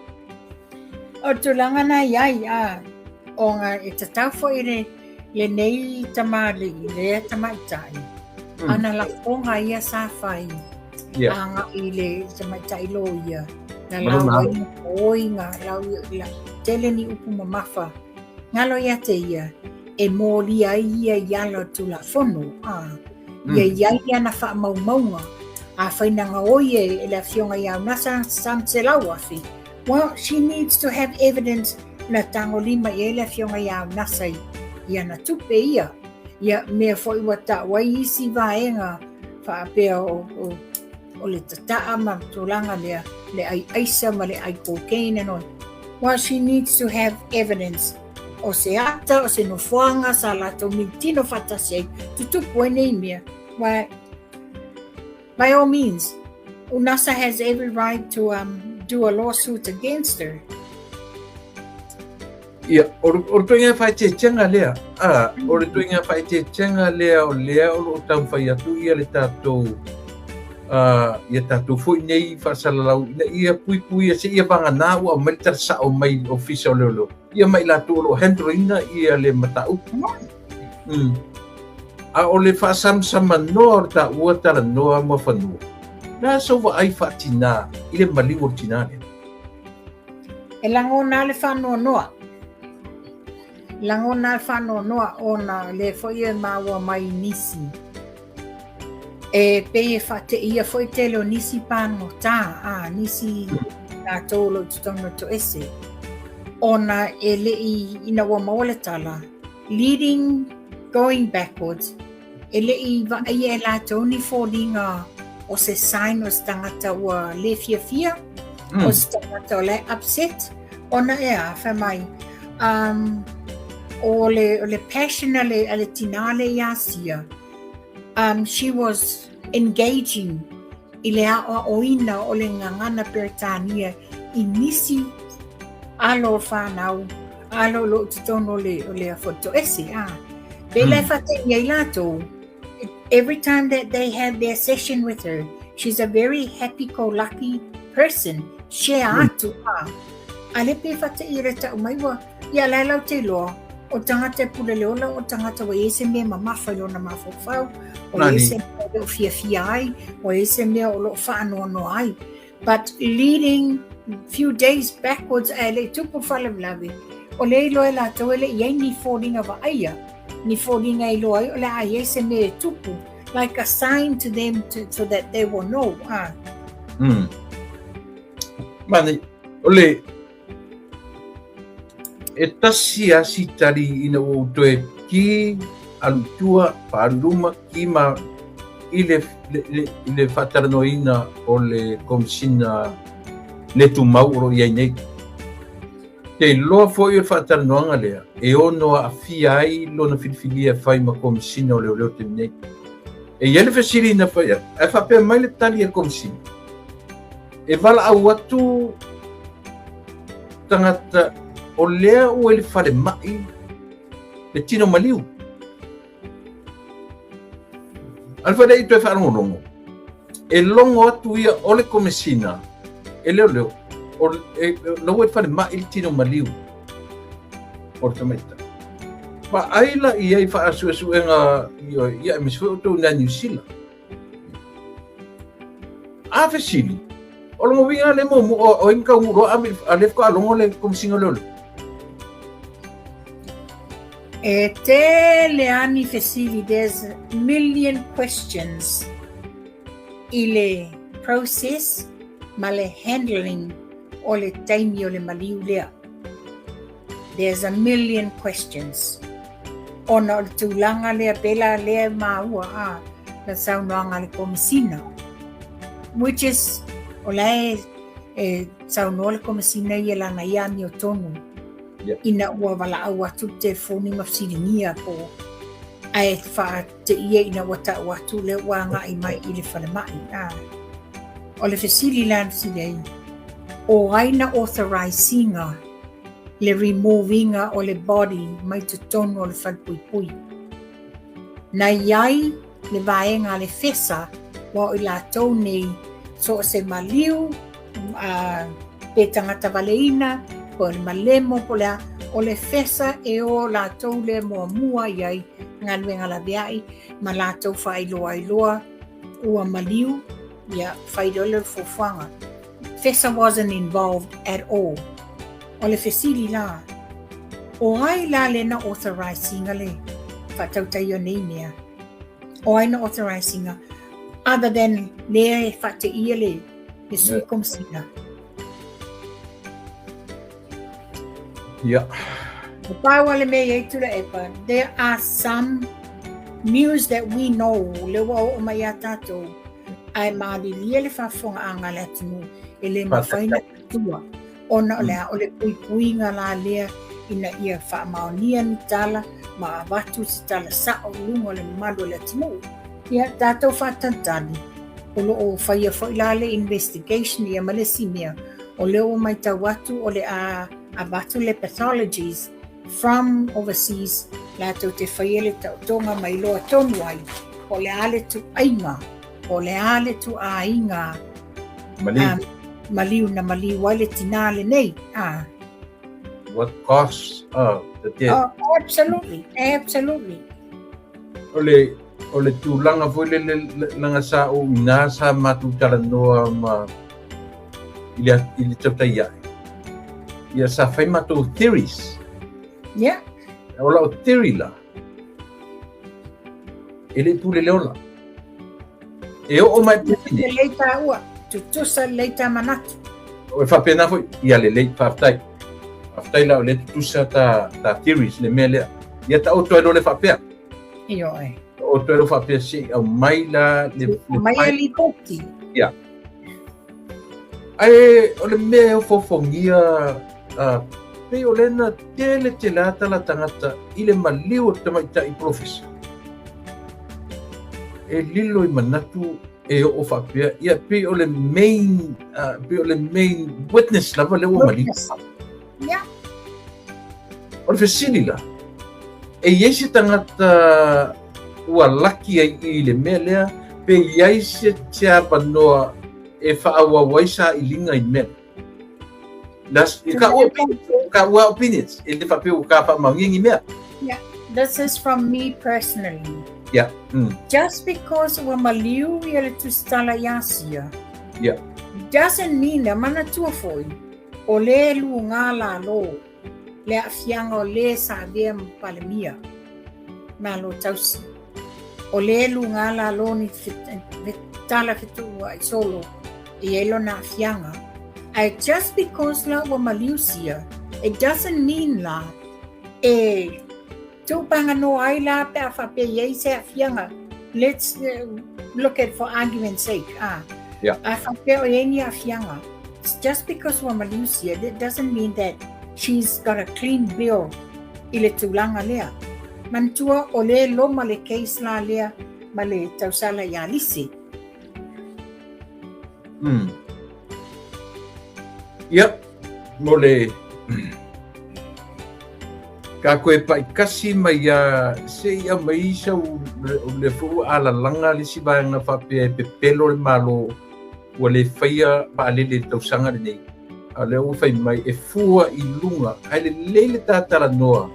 O tulanga na iai a. O ngā e tatau fo I le nei tamale I lea tamai tai. Ana la konga ia sa whai. Anga I le tamai ta ilo ia. Na lau oi ngā lau ia tele ni upu mamafa. Ngalo ia te ia e mōlia ia iala tula whono. Ia ia na wha maunga. A whainanga oie e la fionga iau nasa sam te lau afi. Well, she needs to have evidence na tango lima I la fionga iau nasa ia na tupe ia. Ia mea fo iwa ta wai isi vaenga wha apea o le tataa ma tūlanga lea le ai aisa ma le ai cocaine and on. Well, she needs to have evidence. O se ata, o se nofuanga, sa la tau mitino whata se, tutupu e nei mea. Why, by all means, UNASA has every right to do a lawsuit against her. Ia, o tuinga whai te tianga lea. O tuinga whai te tianga lea o lea o tau whai atu ia le tātou ia tātou fui nei whasalalau ina ia pui se ia wangana ua mai tarsa o mai ofisa o leo ia mai la tu lo hendroina ia le matau a o le whasamsama noa ta ua tala noa Moafanua na so wa ai whatina I le maliwo tina le e langona le whanua noa langona le whanua noa ona le foi e maua mai nisi e pe fate ia foi telo nisi pano ta nisi na tolo tutono to ese ona ele ina wa mawala tala leading going backwards ele I va ia la toni fordinga o se sign o stangata wa le fia o stangata le upset ona ea fa mai o le passion ale tinale yasia she was engaging I le a oina o le ngangana Peritania I nisi alo whanau, alo lo tutono le foto esi. Pele fate iai lato, every time that they have their session with her, she's a very happy-go-lucky person. Shea atu Ale pe fate I reta umaiwa, ia lailau te loa, o tangata puleleola, o tangata wa ese mea mamafa ilo na mafofau, o ese mea o fia ai, o ese mea o lo whaanono ai. But leading few days backwards, le tupu whalawlawe, o le ilo e la tauele iai ni fōringa wa aia, ni fōringa ilo ai, o le ai ese mea tupu, like a sign to them so that they will know. Mane, o le, e tasi asi tari ina o toe ki alutua pāluma ki ma I le whataranoina o le komisina le tu mauro iai nei. Te loa foi o whataranoanga lea, e ono a fia ai lona whiliwhilia whai ma komisina o leo te nei. E iele whesiri na whai a, e whapea mai le tali a komisina. E wala au atu tangata o lea o ele whare mai le tino maliu. Alfa dei tue wharongongo. E longo atu ia o le komisina. E leo, o lau e whare mai le tino maliu. O le tamaita. Pa aila ia I whaasuenga ia e misweo tau na New Zealand. a fesili. O lo winga le mo o inka nguro ale ko alongo le komisinga lolo. E te le ani fesili, there's a million questions ile process ma le handling o le taimi o le maliu lea. There's a million questions. Ona o le tūlanga lea pela lea maua a la saunoanga le komisina. Which is, o lae saunoa le komisina ia lana iani o tonu. Ina ua wala au atu te foni mafsiringia ko ai wha te ia ina wata au atu le wanga i mai i le whalemai. O le fesili lan silei, o aina authorizinga le removinga o le body mai tu tonu o le whalpuipui. Na iai le vaenga le fesa wa o i la tau nei so se maliu pe tangata waleina po le malemo po lea o le fesa e o la tau le mua iai nganuenga la biai ma la tau whailoa ua maliu ia whaidole fofuanga. Fesa wasn't involved at all. O le fesili la. O ai la lena authorizinga le whatautai o nei mea. O ai na authorizinga other than le whate ia le sui komisina. Yeah. There are some news that we know. Lewa o mai atato ai mali le fafonga anga le tunu ele mafaina tua ona ole puipuinga la le ina ia fa maonia ni tala ma watu si tala sa o lungo le malo le tunu ia tato fa tantani o faia fo ilale investigation ia malesimia o le o mai tawatu o le a watu le pathologies from overseas la to te faile tonga mai loa tonu ai o le ale tu ainga o le ale tu ainga maliu na maliu wale tinale nei what costs the death. Absolutely ole tu langa foi le langa sa o ina sa matu tala noa ma ili tautai ia sa fai matu theories. Yeah. Ola o theory la. Ele tu le leola. E o mai pene. Leita ua. Tutusa leita manatu. O fa pena foi ia le leit Faafetai. Faafetai la o le tutusa ta theories le mele. Ia ta o to le fa pea. Io ai. O to fa pea si o mai la le mai li poti. Ia. Ai o le me o fofongia pe o lena tele te lata la tangata ile maliu te maita i profesa. E lilo i manatu e o whapea ia pe o le main witness lava le o maliu. Yeah. O le fesili la. E iesi tangata ua laki ai i le mea lea pe iesi tia panoa e whaawa waisa i linga i mea. Opinions. Yeah, this is from me personally. Yeah. Just because we're maliu ile tustala yasia. Yeah. Doesn't mean that mana tua foi. O le lunga la lo. Le afianga o le savia palemia. Malo tausi. O le lunga la lo ni vitala fitua solo. I elo na afianga. Just because la wa maliusia, it doesn't mean la tupanga no ai la pe fa pe ye se afianga. Let's look at for argument's sake. Yeah. Fa pe o ye afianga. Just because wa maliusia, that doesn't mean that she's got a clean bill. Ile tulanga lea. Mantua o le lo male case la lea male tausala ya lisi. Yep, mole ka koe pai kasi mai se ia mai sa le fu ala langa le si ba nga fa pe pelo le malo o le faia ba le tausanga nei ale o fai mai e fua i lunga ai le tatara noa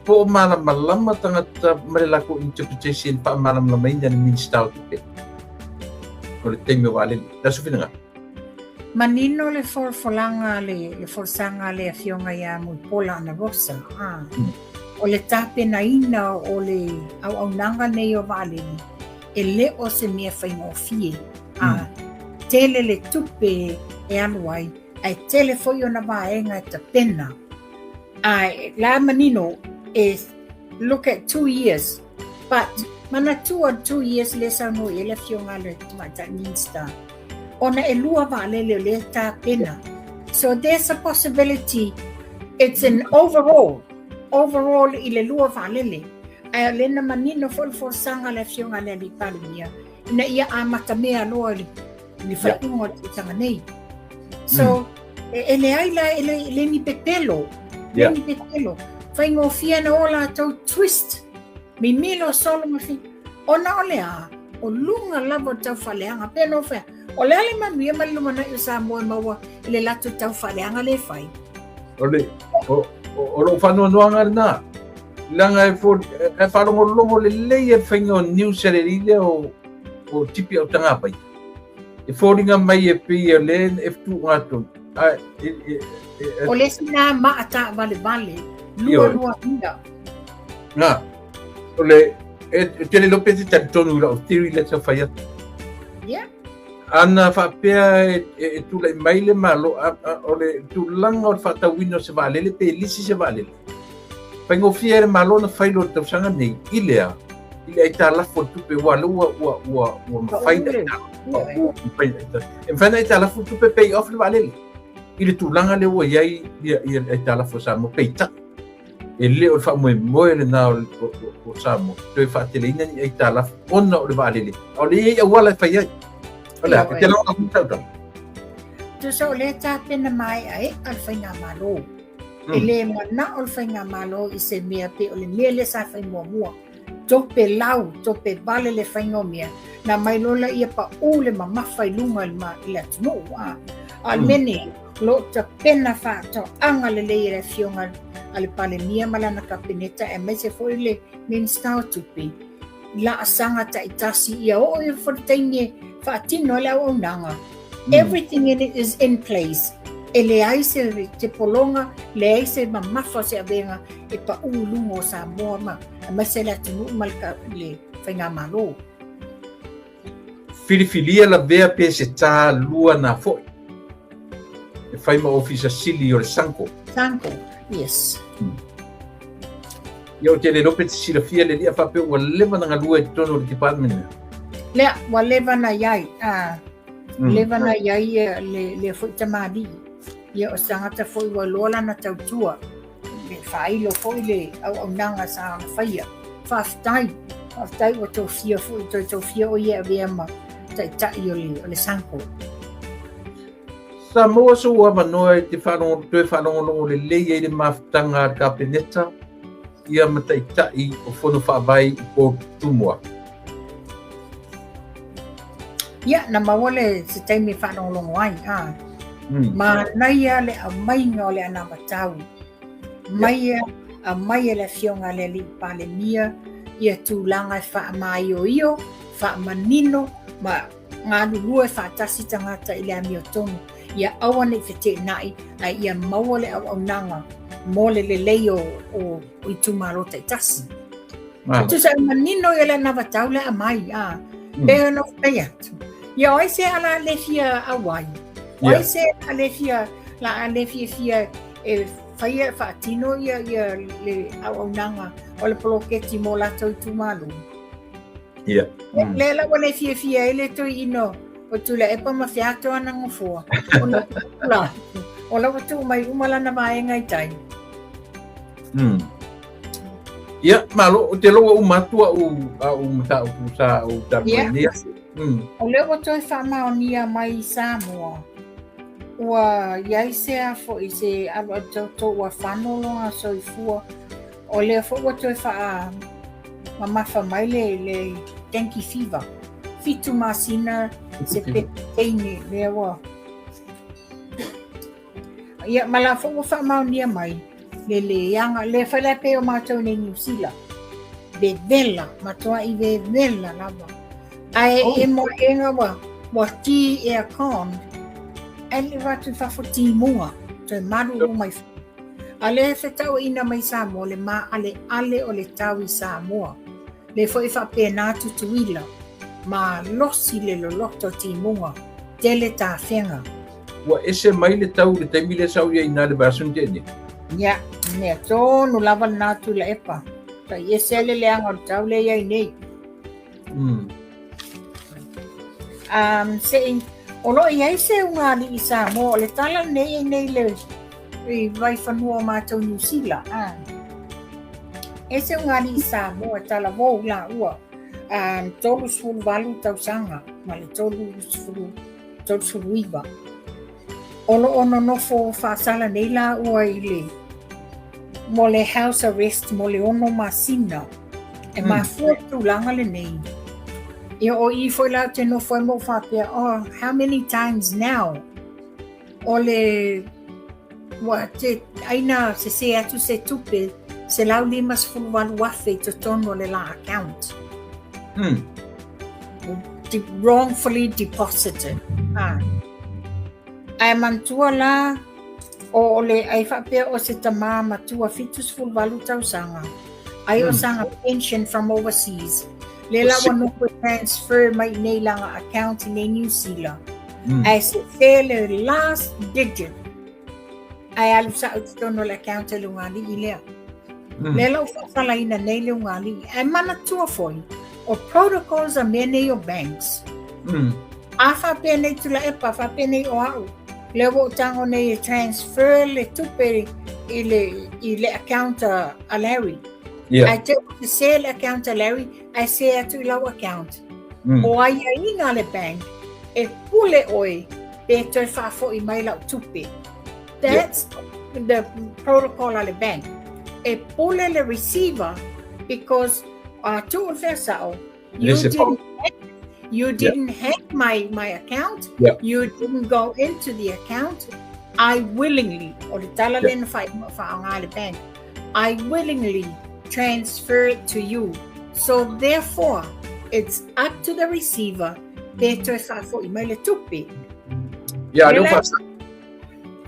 po malama tangata malako interpretation pa malama mai ni min style pe o le teime wale la sufina manino le forfolanga le forsanga le afionga ia mo pola na rosa o le tapenaina o le au nanga nei o vale e le o se mea whaingofie tele le tupe e anuai ai tele foi ona vaenga ta pena ai la manino is look at 2 years but mana 2 or 2 years le sa no ele fionga le mata minsta ona e lua vale le ta pena so there's a possibility it's an overall ile lua vale le ai le na manino for sanga le fionga le li palia ina ia amata mea loa ni fa ingo tanga nei so ele ai la ele ni petelo ni petelo fa ingo fia na ola to twist mi milo solo mafi ona olea o lunga lava tau faleanga peno fa o le ale manu ia malu mana i sa moe maua ile latu tau faleanga le fai ole o lo fano noanga na langa e faro longo le le fa ingo new sererile o tipi o tanga pai e foringa mai e pia le f2 ngato o le sina ma ata vale lua inda na ole tele lope te tonu la theory le sa faya ana fa pea tu le maile malo ole tu langa o fa ta wino se vale le pe lisi se vale pengo fiere malo na failo te sanga nei ile ita la foto pe wala wa faida en fana ita la foto pe pay off le vale ile tu langa le wa yai ita la fosa mo peita ele o fa mo le na o samo to fa te le ina ita la ona o le vale o le wala fa yai ola te lo a punta tu so le ta pena mai ai al fainga malo ele mana al fainga malo i se mea pe o le mea le sa fai mo tope lau tope vale le fainga mea na mai lola ia pa o le mamafa i lunga ma le tno al mene lo ta pena fa to anga le le fionga al pale mia mala na kapineta e mai se foi le min stau tupi la asanga ta itasi ia o e fortene fatino la onanga everything in it is in place ele aise te polonga le aise mamafa se abenga e pa ulungo sa moma ma se la tunu malka le fainga malo filifilia la vea pe se ta lua na foi e fai ma ofisa sili o le sanko yes yo te le lope te sila fia le lia fa pe wa leva na lua e tono le department le wa leva na yai leva na yai le foi tamadi ia o sangata foi wa lola na tautua le failo foi le au nanga sa faia Faafetai wa tofia foi tofia o ia vema ta o le sanko Samoa so wa manoa te whanongo le leia le mafutanga kapineta ia mataitai o fono whaavai o tumua. Ia, na mawale se taimi whanongo ai, ma naia le a mainga o le anamatau. Maia a maia le fionga le li pale mia, ia tūlanga wha mai o io, wha manino, ma ngā lulua wha tasi tangata i le amio tonu. Ia awane fete nai, ai ia mawale au nanga, mole le leo o i tumaro te tasi. Tu sa manino ia le navatau le a mai, pēr no pēat. Ia oi se ala le fia awai. Oi se ale fia, la ale fia e whaia whaatino ia le au nanga, o le poloketi mo lato i tumaru. Ia. Le la wale fia ele to ino. O Tuilaepa Faafetai ana ngofua. O la watu mai umala na vaenga i tai. Ia, malo, o te loa umatua o mata o pusa o tarmonia. O le watu i whamaonia mai Samoa. Ua iaisea fo i se alo to ua whanolonga so i fua. O le fo watu i wha mamafa mai le dengue fever. Fitu masina se peteine lewa. Ia mala fo fa maunia mai le yanga le fala pe o mato ne New Zealand. Be vela, matoa i ve vela lava. Ai e mo enga wa wa ti e con ele watu whawhoti mua te maru mai ale fe tau ina mai Samoa le ma ale o le tau i Samoa le foi whapena tu tuila ma losi le loloto ti mua tele ta whenga Wa ese mai le tau le taimi le sau ia ina le basun tene. ya ne tonu lava na Tuilaepa ta ese le leanga o tau le ia nei saying ono ia se unga ni Samoa le tala nei le i vai fanua mātou New Zealand ese unga ni Samoa tala vo la ua tolu sulu valu tau sanga ma le tolu sulu iwa ono nofo whaasala nei la ua i le mo le house arrest mo le ono masina e mafua tūlanga le nei ia o I foi la te no foi mo whapea how many times now o le te aina se atu se tupe se lau lima sefuluwalu wafe to tono le la account wrongfully deposited ai mantua la o le ai whapea o se tamā matua fitu sefuluwalu tausanga ai o sanga pension from overseas le lawa no transfer mai nei langa account nei New Zealand ai se le last digit ai alu sa tono le account le ngali ilea le lau whakala ina nei le ngali ai mana tua foi o protocols a mene o banks a whapea nei Tuilaepa whapea nei o au le wo tango nei transfer le tupe i le account a Larry I tell the sale account a Larry I say atu I lau account o ai inga le bank e pule oi pe toi whafo I mai lau tupe that's the protocol of the bank e pule le receiver because tu unfesao you didn't hack my account you didn't go into the account I willingly or the tala len fa le bank I willingly transfer it to you so therefore it's up to the receiver beto fa fo email le tupi lo fasa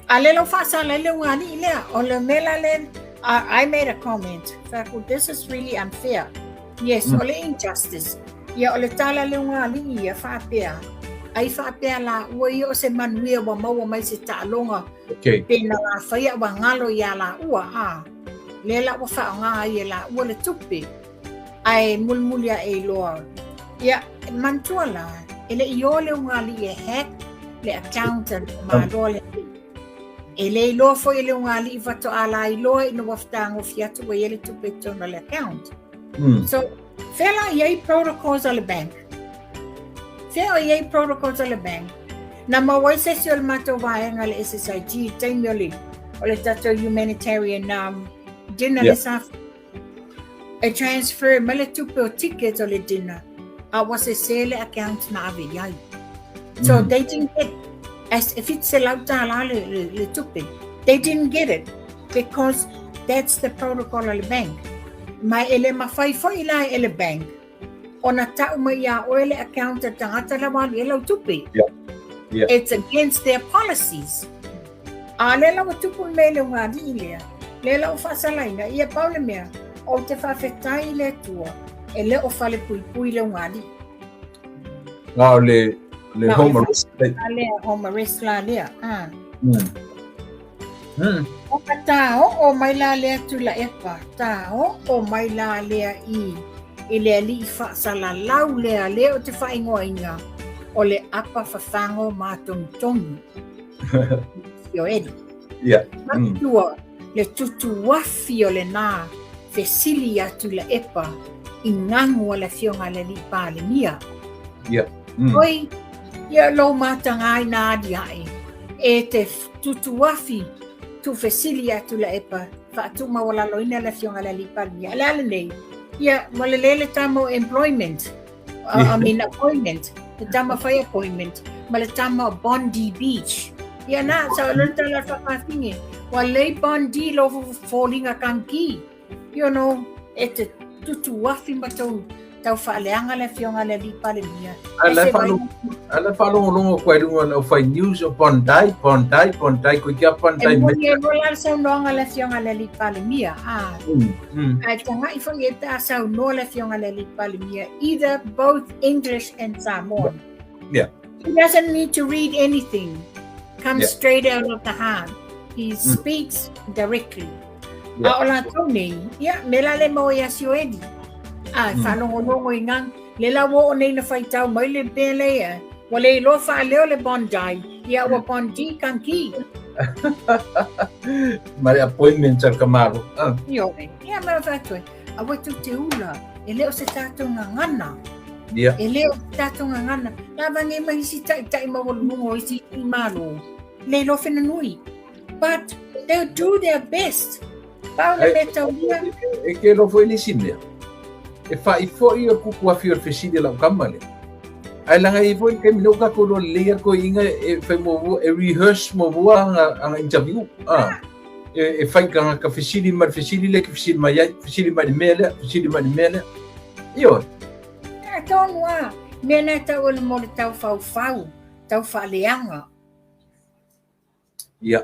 alelo fasa le ngani le o le mela len I made a comment that this is really unfair yes ole injustice o le tala le ngani fa pea ai fa pea la o se manuia wa mau mai se talonga pena la faia wa ngalo ya la ua le la wa fa nga ia la o le tupi ai mulmulia e loa ia mantuala ele io le ngali e hack le accountant ma dole ele lo foi le ngali va to ala I lo no waftango fiatu wa ele tupi tona le account so fela ia protocols al bank fela ia protocols al bank na mawai sesio mato vai ngal SSIG taimoli o le tato humanitarian dinner a transfer mele tupe o tickets o le dinner was a sale account na aviyai so they didn't get as if it's allowed le tupe they didn't get it because that's the protocol of the bank mai ele mafai foi la ele bank ona ta uma ia o ele account tangata la wali ele tupe it's against their policies ale la tupu mele ngadi ile le la ufasalaina ia paule mea o te Faafetai le tua ele o fale pui le ngadi le home arrest le home arrest la le o tao o mai la le Tuilaepa tao o mai la le I le ali fa sala lau le o te whaingoinga o le apa whawhango mātongtongi yo edi matua le tutu wafi o le nā fesili a Tuilaepa I ngangu o le fionga le li pāle mia oi ia lo matangai nā diai e te tutu wafi tu fesili a Tuilaepa whaatu mawala loina le fionga le li pāle mia ala nei ia malelele tamo employment I mean appointment the tama fire appointment male tama Bondi Beach ia na sa lenta la whakatingi wale Bondi lo falling a kanki you know et tutu wafi matau tau whaaleanga le fionga le li pale mia ala falongo ko runga no fai news pondai ko kia pondai me e rola sa no ngala fianga le li palimia ai tanga I fo yeta sa no le fianga le li palimia either both English and Samoan. Yeah. He doesn't need to read anything. Comes straight out of the heart. He speaks directly. Ola toni mela le mo ya siodi. Falongo ingang lela wo nei na fai tau mai le pele wale lo fa le bondai ia wa bondi kanki mari appointment sa kamaro yo ia ma fa tu awa tu te ula ele o se tatu ngana ele o tatu ngana la vange mai si tai ma wol mo si malo le lo fena nui but they do their best Paula beta e ke lo foi ni simia e fa I fo I ku ku afio fesidi la kamale ai langa I fo ke mino ka ko le ko inga e fe mo e rehearse mo anga interview e fai ka fesidi le ke fesidi ma mele io ton wa mena tau mo tau fau tau fa leanga yeah